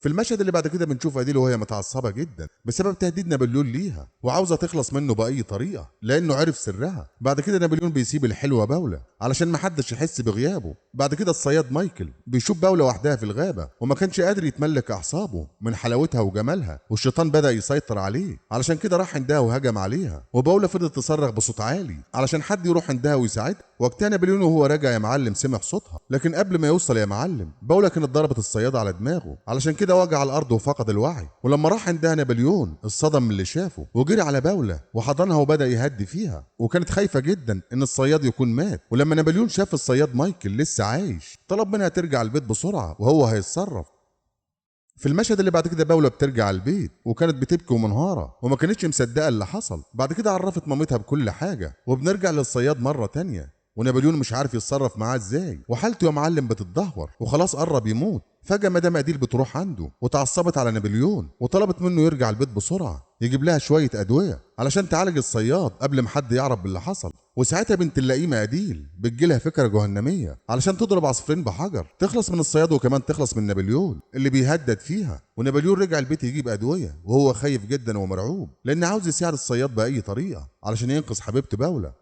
في المشهد اللي بعد كده بنشوف اديل وهي متعصبه جدا بسبب تهديد نابليون ليها وعاوزه تخلص منه باي طريقه لانه عرف سرها. بعد كده نابليون بيسيب الحلوه باولا علشان محدش يحس بغيابه. بعد كده الصياد مايكل بيشوف باولا وحدها في الغابه وما كانش قادر يتملك اعصابه من حلاوتها وجمالها، والشيطان بدا يسيطر عليه. علشان كده راح عندها وهجم عليها، وباولا فضلت تصرخ بصوت عالي علشان حد يروح عندها ويساعدها. وقتها نابليون وهو راجع يا معلم سمع صوتها، لكن قبل ما يوصل يا معلم باولا كانت ضربت الصياد على دماغه، علشان كده وقع على الارض وفقد الوعي. ولما راح عندها نابليون اتصدم من اللي شافه وجري على باولا وحضنها وبدا يهدي فيها، وكانت خايفه جدا ان الصياد يكون مات. ولما نابليون شاف الصياد مايكل لسه عايش طلب منها ترجع البيت بسرعه وهو هيتصرف. في المشهد اللي بعد كده باولا بترجع البيت وكانت بتبكي ومنهارة وما كانتش مصدقة اللي حصل. بعد كده عرفت مامتها بكل حاجة، وبنرجع للصياد مرة تانية ونابليون مش عارف يتصرف معاه ازاي، وحالته يا معلم بتتدهور وخلاص قرب يموت. فجأة مدام أديل بتروح عنده وتعصبت على نابليون وطلبت منه يرجع البيت بسرعة يجيب لها شوية أدوية علشان تعالج الصياد قبل ما حد يعرف باللي حصل. وساعتها بنت اللئيمة أديل بتجيلها فكرة جهنمية علشان تضرب عصفورين بحجر، تخلص من الصياد وكمان تخلص من نابليون اللي بيهدد فيها. ونابليون رجع البيت يجيب أدوية وهو خايف جدا ومرعوب لأن عاوز يساعد الصياد بأي طريقة علشان ينقذ حبيبته باولا.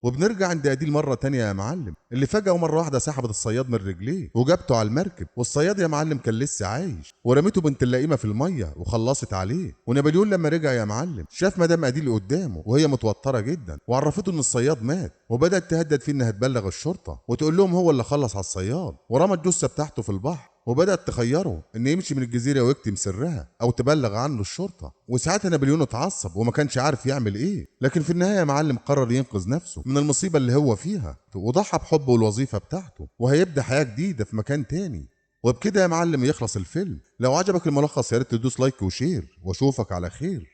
وبنرجع عند أديل مرة تانية يا معلم اللي فجأة ومرة واحدة سحبت الصياد من رجليه وجابته على المركب، والصياد يا معلم كان لسه عايش، ورمته بنت اللئيمة في المية وخلصت عليه. ونابليون لما رجع يا معلم شاف مدام أديل قدامه وهي متوترة جدا وعرفته إن الصياد مات، وبدأت تهدد فيه إنها تبلغ الشرطة وتقول لهم هو اللي خلص على الصياد، ورمى الجثة بتاعته في البحر وبدأت تخيره إن يمشي من الجزيرة ويكتم سرها أو تبلغ عنه الشرطة. وساعتها نابليون اتعصب وما كانش عارف يعمل إيه، لكن في النهاية يا معلم قرر ينقذ نفسه من المصيبة اللي هو فيها وضحى بحبه والوظيفة بتاعته وهيبدأ حياة جديدة في مكان تاني. وبكده يا معلم يخلص الفيلم. لو عجبك الملخص يا ريت تدوس لايك وشير، واشوفك على خير.